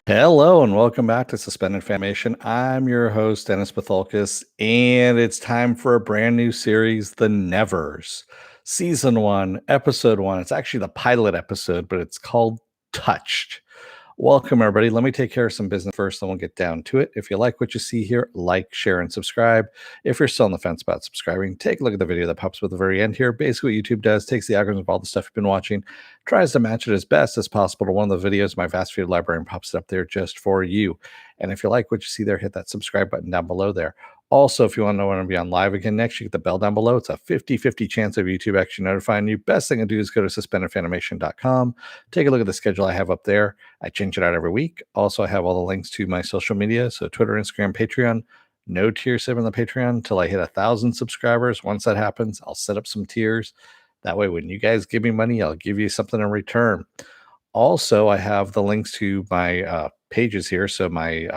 Hello and welcome back to Suspended Animation. I'm your host, Dennis Bithoulkas, and it's time for a brand new series, The Nevers, Season 1, Episode 1. It's actually the pilot episode, but it's called Touched. Welcome, everybody. Let me take care of some business first, then we'll get down to it. If you like what you see here, like, share, and subscribe. If you're still on the fence about subscribing, take a look at the video that pops up at the very end here. Basically, what YouTube does, takes the algorithm of all the stuff you've been watching, tries to match it as best as possible to one of the videos, my vast video library, and pops it up there just for you. And if you like what you see there, hit that subscribe button down below there. Also, if you want to know when I'm be on live again next, you get the bell down below. It's a 50-50 chance of YouTube actually notifying you. Best thing to do is go to suspendedfanimation.com. Take a look at the schedule I have up there. I change it out every week. Also, I have all the links to my social media. So Twitter, Instagram, Patreon. No tier 7 on the Patreon until I hit 1,000 subscribers. Once that happens, I'll set up some tiers. That way, when you guys give me money, I'll give you something in return. Also, I have the links to my pages here. So my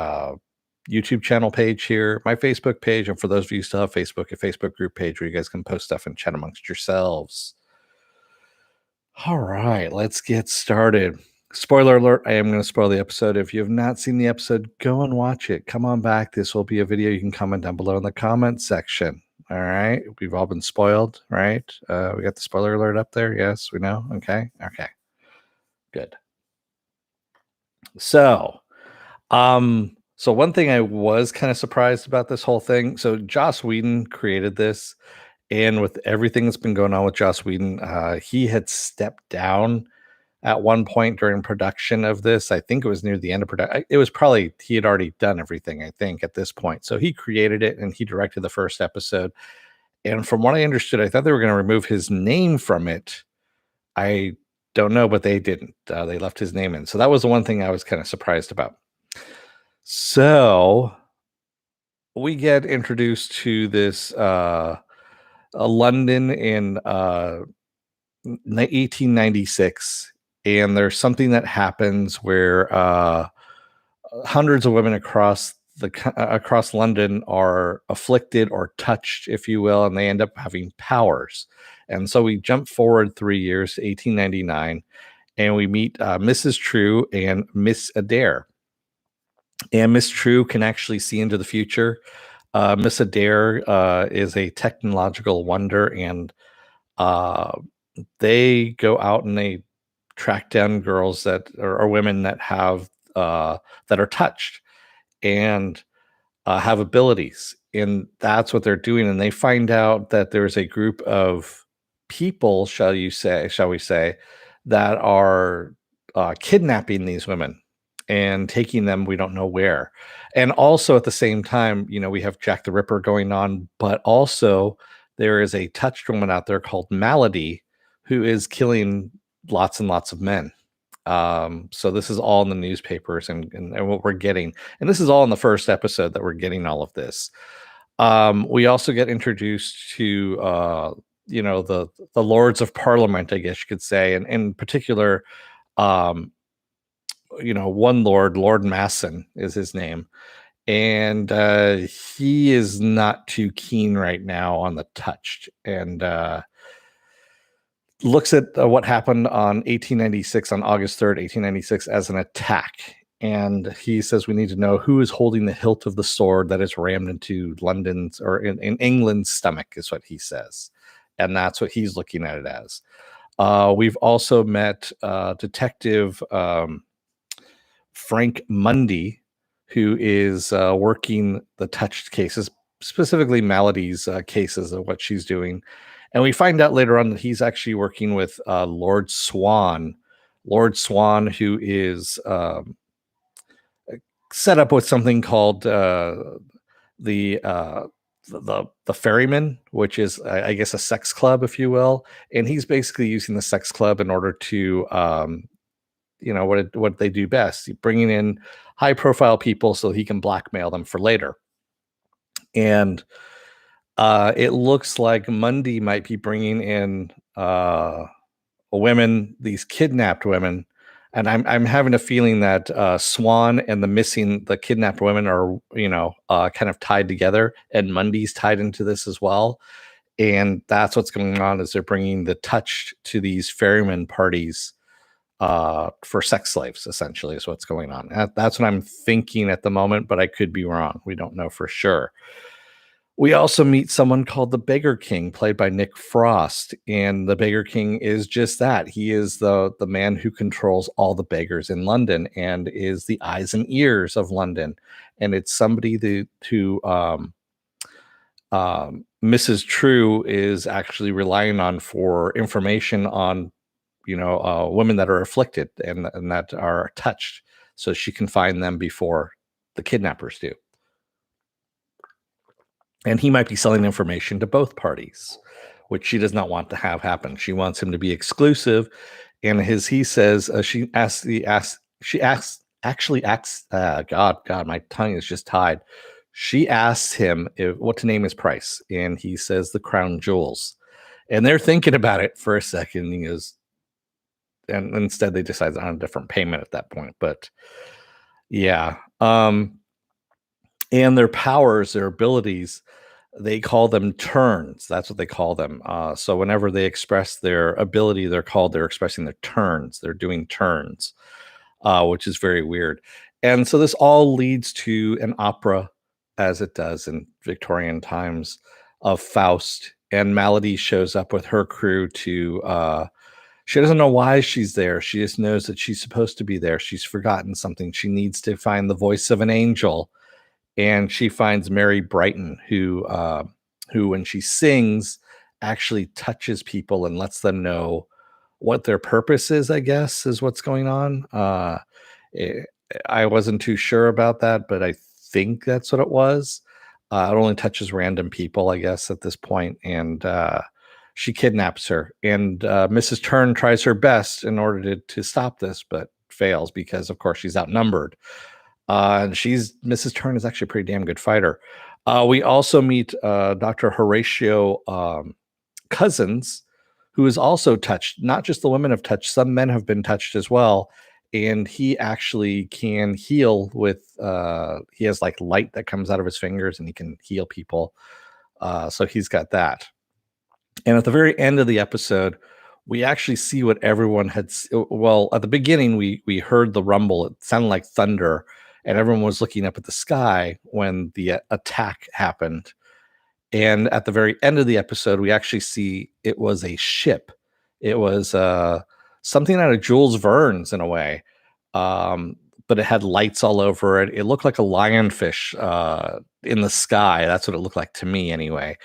YouTube channel page here, my Facebook page, and for those of you who still have Facebook, a Facebook group page where you guys can post stuff and chat amongst yourselves. All right, let's get started. Spoiler alert, I am going to spoil the episode. If you have not seen the episode, go and watch it. Come on back. This will be a video you can comment down below in the comment section. All right, we've all been spoiled, right? We got the spoiler alert up there. Yes, we know. Okay, good. So one thing I was kind of surprised about this whole thing. So Joss Whedon created this, and with everything that's been going on with Joss Whedon, he had stepped down at one point during production of this. I think it was near the end of production. It was probably he had already done everything, I think, at this point. So he created it and he directed the first episode. And from what I understood, I thought they were going to remove his name from it. I don't know, but they didn't. They left his name in. So that was the one thing I was kind of surprised about. So we get introduced to this London in 1896, and there's something that happens where hundreds of women across London are afflicted or touched, if you will, and they end up having powers. And so we jump forward 3 years, 1899, and we meet Mrs. True and Miss Adair. And Miss True can actually see into the future. Miss Adair is a technological wonder, and they go out and they track down girls that or women that have that are touched and have abilities, and that's what they're doing. And they find out that there's a group of people, shall we say, that are kidnapping these women and taking them we don't know where. And also at the same time, we have Jack the Ripper going on, but also there is a touched woman out there called Malady who is killing lots and lots of men. So this is all in the newspapers and what we're getting. And this is all in the first episode that we're getting all of this. We also get introduced to the Lords of Parliament, I guess you could say, and in particular, one Lord Masson is his name. And he is not too keen right now on the touched, and looks at what happened on 1896, on August 3rd, 1896, as an attack. And he says we need to know who is holding the hilt of the sword that is rammed into London's or in England's stomach, is what he says. And that's what he's looking at it as. We've also met Detective Frank Mundy, who is working the touched cases, specifically Malady's cases of what she's doing. And we find out later on that he's actually working with Lord Swan, who is set up with something called the Ferryman, which is, I guess, a sex club, if you will. And he's basically using the sex club in order to, what they do best, bringing in high profile people so he can blackmail them for later. And it looks like Mundy might be bringing in women, these kidnapped women, and I'm having a feeling that Swan and the kidnapped women are kind of tied together, and Mundy's tied into this as well. And that's what's going on, is they're bringing the touch to these ferryman parties for sex slaves, essentially, is what's going on. That's what I'm thinking at the moment, but I could be wrong. We don't know for sure. We also meet someone called the Beggar King, played by Nick Frost, and the Beggar King is just that. He is the man who controls all the beggars in London and is the eyes and ears of London. And it's somebody Mrs. True is actually relying on for information on, women that are afflicted and that are touched, so she can find them before the kidnappers do. And he might be selling information to both parties, which she does not want to have happen. She wants him to be exclusive. And he says, she asks, actually asks, God, my tongue is just tied. She asks him what to name his price. And he says the crown jewels. And they're thinking about it for a second. He goes, and instead they decide on a different payment at that point. But yeah. And their powers, their abilities, they call them turns. That's what they call them. So whenever they express their ability, they're expressing their turns. They're doing turns, which is very weird. And so this all leads to an opera, as it does in Victorian times, of Faust. And Melody shows up with her crew to. She doesn't know why she's there. She just knows that she's supposed to be there. She's forgotten something. She needs to find the voice of an angel, and she finds Mary Brighton, who when she sings, actually touches people and lets them know what their purpose is. I guess is what's going on. Eh, I wasn't too sure about that, but I think that's what it was. It only touches random people, I guess, at this point, and she kidnaps her. And Mrs. Turn tries her best in order to stop this, but fails because, of course, she's outnumbered. And Mrs. Turn is actually a pretty damn good fighter. We also meet Dr. Horatio Cousins, who is also touched. Not just the women have touched; some men have been touched as well. And he actually can heal with. He has like light that comes out of his fingers, and he can heal people. So he's got that. And at the very end of the episode, we actually see what everyone had. Well, at the beginning, we heard the rumble. It sounded like thunder, and everyone was looking up at the sky when the attack happened. And at the very end of the episode, we actually see it was a ship. It was something out of Jules Verne's in a way, but it had lights all over it. It looked like a lionfish in the sky. That's what it looked like to me, anyway.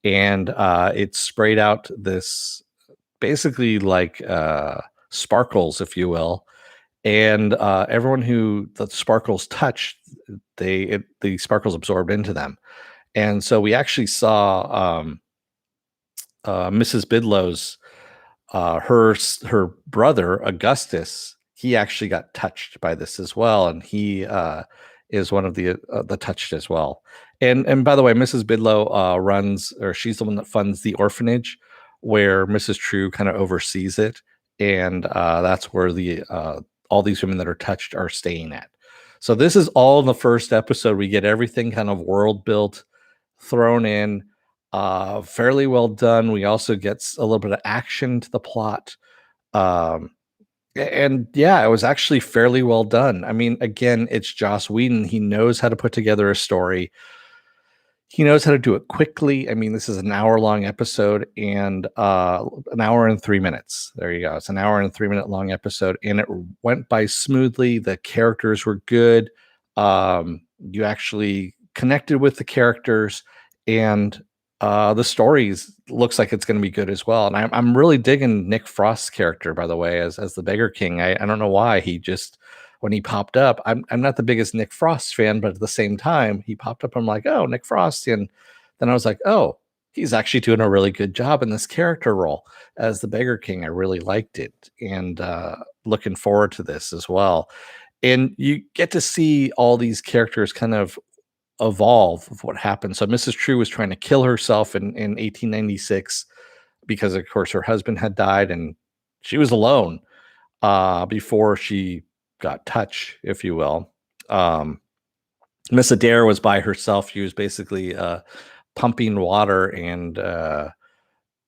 And it sprayed out this basically like sparkles, if you will. And everyone who the sparkles touched, the sparkles absorbed into them. And so we actually saw Mrs. Bidlow's her brother Augustus. He actually got touched by this as well, and he is one of the touched as well. And by the way, Mrs. Bidlow runs, or she's the one that funds the orphanage where Mrs. True kind of oversees it, and that's where the all these women that are touched are staying at. So this is all in the first episode. We get everything kind of world built, thrown in, fairly well done. We also get a little bit of action to the plot. Um, and yeah, it was actually fairly well done. I mean, again, it's Joss Whedon. He knows how to put together a story. He knows how to do it quickly. I mean, this is an hour-long episode and an hour and 3 minutes. There you go. It's an hour and 3 minute long episode, and it went by smoothly. The characters were good. You actually connected with the characters, and the stories looks like it's going to be good as well. And I'm really digging Nick Frost's character, by the way, as the Beggar King. I don't know why he just, when he popped up, I'm not the biggest Nick Frost fan, but at the same time, he popped up. I'm like, oh, Nick Frost. And then I was like, oh, he's actually doing a really good job in this character role as the Beggar King. I really liked it, and looking forward to this as well. And you get to see all these characters kind of evolve of what happened. So Mrs. True was trying to kill herself in 1896 because, of course, her husband had died, and she was alone before she got touch, if you will. Miss Adair was by herself. She was basically pumping water and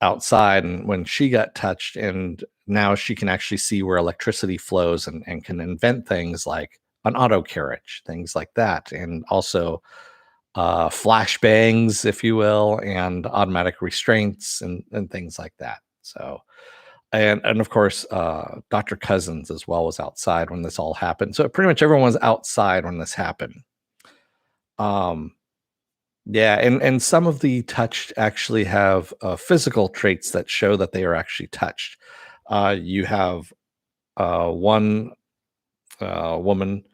outside, and when she got touched, and now she can actually see where electricity flows, and can invent things like an auto carriage, things like that, and also flashbangs, if you will, and automatic restraints, and things like that. So, and of course, Dr. Cousins as well was outside when this all happened. So pretty much everyone was outside when this happened. Um, yeah, and some of the touched actually have physical traits that show that they are actually touched. You have one woman,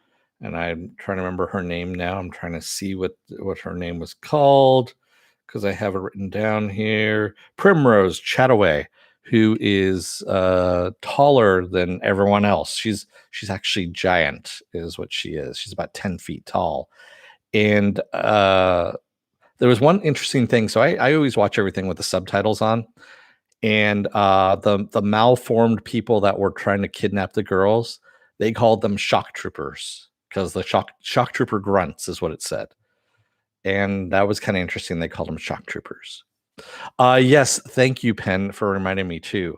and I'm trying to remember her name now. I'm trying to see what her name was called because I have it written down here. Primrose Chataway, who is taller than everyone else. She's actually giant, is what she is. She's about 10 feet tall, and there was one interesting thing. So I always watch everything with the subtitles on, and the malformed people that were trying to kidnap the girls, they called them shock troopers because the shock trooper grunts is what it said, and that was kind of interesting. They called them shock troopers. Yes, thank you, Penn, for reminding me too.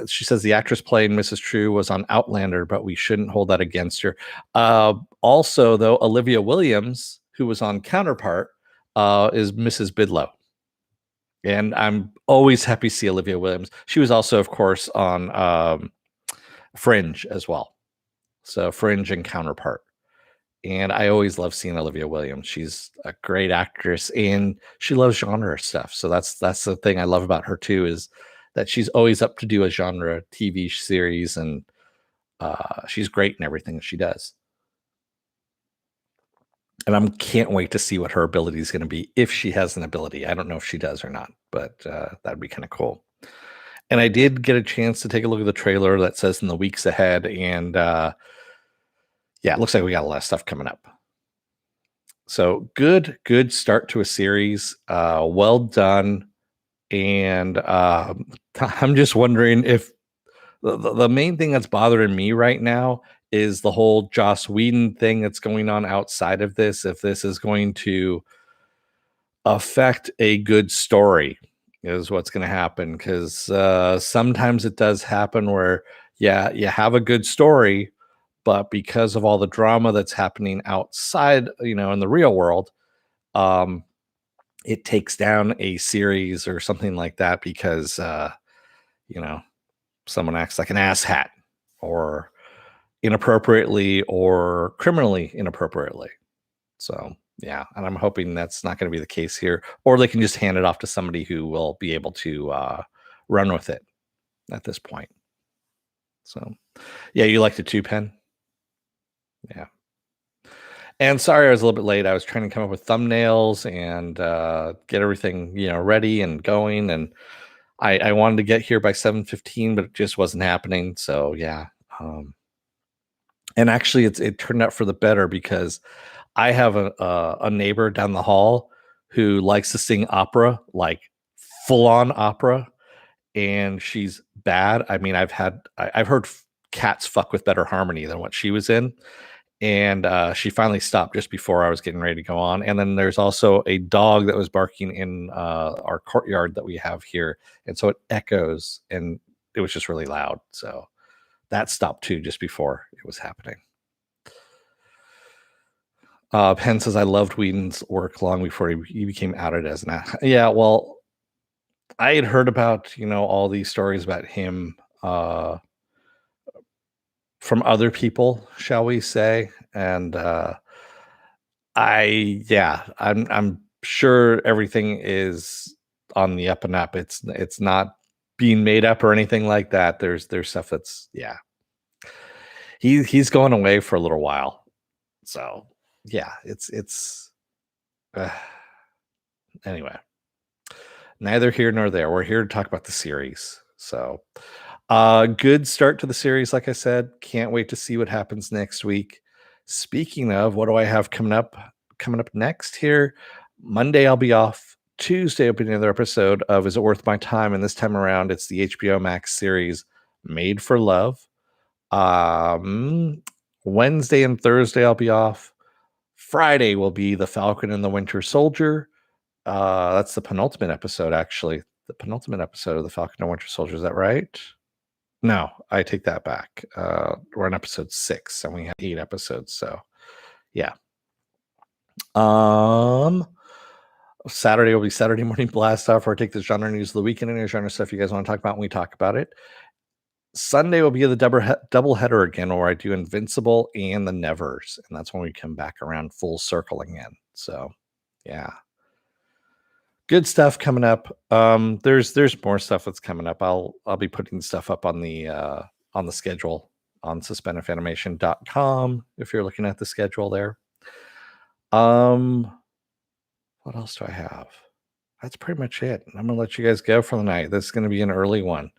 She says the actress playing Mrs. True was on Outlander, but we shouldn't hold that against her. Also, though, Olivia Williams, who was on Counterpart, is Mrs. Bidlow. And I'm always happy to see Olivia Williams. She was also, of course, on Fringe as well. So Fringe and Counterpart. And I always love seeing Olivia Williams. She's a great actress, and she loves genre stuff. So that's the thing I love about her too, is that she's always up to do a genre TV series, and she's great in everything she does. And I can't wait to see what her ability is going to be, if she has an ability. I don't know if she does or not, but that'd be kind of cool. And I did get a chance to take a look at the trailer that says in the weeks ahead, and yeah, it looks like we got a lot of stuff coming up. So good start to a series. Well done. And I'm just wondering if the main thing that's bothering me right now is the whole Joss Whedon thing that's going on outside of this. If this is going to affect a good story, is what's going to happen. Because sometimes it does happen where, yeah, you have a good story, but because of all the drama that's happening outside, in the real world, um, it takes down a series or something like that because, you know, someone acts like an asshat, or inappropriately, or criminally inappropriately. So, yeah, and I'm hoping that's not going to be the case here, or they can just hand it off to somebody who will be able to run with it at this point. So, yeah, you liked it too, Penn? Yeah. And sorry, I was a little bit late. I was trying to come up with thumbnails and get everything, ready and going. And I wanted to get here by 7:15, but it just wasn't happening. So yeah. And actually, it turned out for the better because I have a neighbor down the hall who likes to sing opera, like full on opera, and she's bad. I mean, I've heard cats fuck with better harmony than what she was in, and she finally stopped just before I was getting ready to go on. And then there's also a dog that was barking in our courtyard that we have here, and so it echoes, and it was just really loud. So that stopped too just before it was happening. Penn says I loved Whedon's work long before he became outed as an yeah. Well, I had heard about all these stories about him from other people, shall we say, and I'm sure everything is on the up and up. It's not being made up or anything like that. There's stuff that's, yeah. He's going away for a little while. So, yeah, it's anyway. Neither here nor there. We're here to talk about the series. So, good start to the series, like I said. Can't wait to see what happens next week. Speaking of, what do I have coming up? Coming up next here, Monday I'll be off. Tuesday will be another episode of Is It Worth My Time? And this time around, it's the HBO Max series Made for Love. Wednesday and Thursday I'll be off. Friday will be The Falcon and the Winter Soldier. That's the penultimate episode, actually. the penultimate episode of the Falcon and Winter Soldier. Is that right? No, I take that back. We're on episode 6, and we have 8 episodes. So, yeah. Saturday will be Saturday Morning Blast Off, where I take the genre news of the weekend and any genre stuff you guys want to talk about, and we talk about it. Sunday will be the double header again, where I do Invincible and the Nevers, and that's when we come back around full circle again. So, yeah, good stuff coming up. There's more stuff that's coming up. I'll be putting stuff up on the schedule on suspendedfanimation.com if you're looking at the schedule there. What else do I have? That's pretty much it. I'm gonna let you guys go for the night. This is gonna be an early one.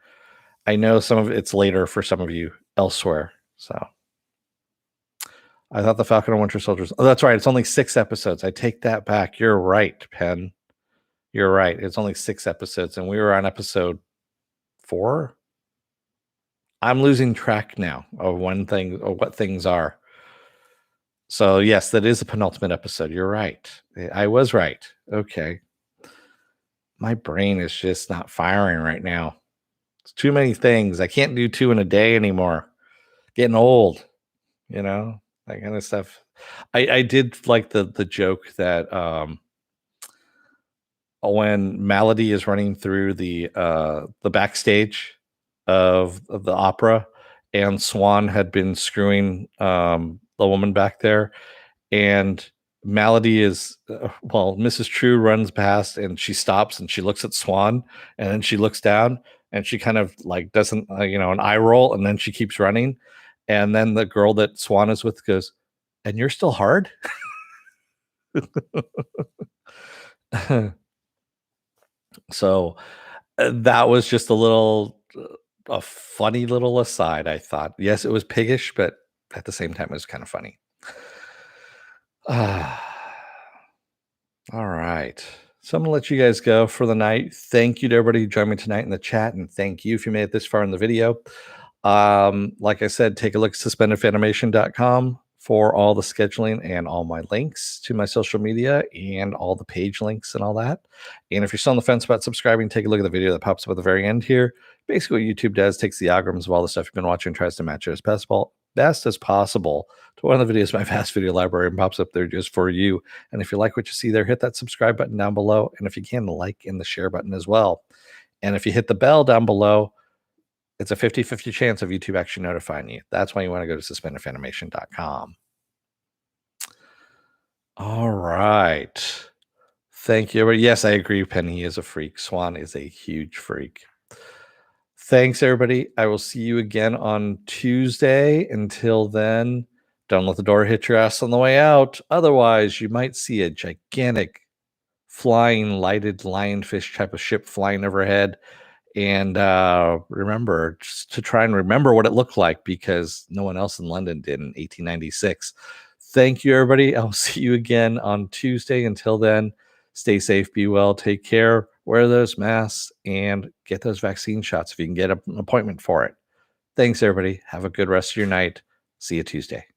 I know some of it's later for some of you elsewhere. So I thought the Falcon and Winter Soldiers. Oh, that's right. It's only 6 episodes. I take that back. You're right, Penn. You're right. It's only 6 episodes, and we were on episode 4. I'm losing track now of what things are. So yes, that is a penultimate episode. You're right. I was right. Okay. My brain is just not firing right now. It's too many things. I can't do 2 in a day anymore. Getting old, that kind of stuff. I did like the joke that when Malady is running through the backstage of the opera, and Swan had been screwing the woman back there, and Malady is Mrs. True runs past, and she stops and she looks at Swan, and then she looks down and she kind of like doesn't an eye roll, and then she keeps running, and then the girl that Swan is with goes, "And you're still hard?" So that was just a funny little aside, I thought. Yes, it was piggish, but at the same time, it was kind of funny. All right. So I'm going to let you guys go for the night. Thank you to everybody who joined me tonight in the chat, and thank you if you made it this far in the video. Like I said, take a look at suspendedfanimation.com for all the scheduling and all my links to my social media and all the page links and all that. And if you're still on the fence about subscribing, take a look at the video that pops up at the very end here. Basically, what YouTube does, takes the algorithms of all the stuff you've been watching and tries to match it as best as possible to one of the videos in my vast video library, and pops up there just for you. And if you like what you see there, hit that subscribe button down below. And if you can, like and the share button as well. And if you hit the bell down below, it's a 50-50 chance of YouTube actually notifying you. That's why you want to go to suspendedfanimation.com. All right. Thank you, everybody. Yes, I agree. Penny is a freak. Swan is a huge freak. Thanks, everybody. I will see you again on Tuesday. Until then, don't let the door hit your ass on the way out. Otherwise, you might see a gigantic flying lighted lionfish type of ship flying overhead. And remember to try and remember what it looked like, because no one else in London did in 1896. Thank you, everybody. I'll see you again on Tuesday. Until then, stay safe, be well, take care, wear those masks, and get those vaccine shots if you can get an appointment for it. Thanks, everybody. Have a good rest of your night. See you Tuesday.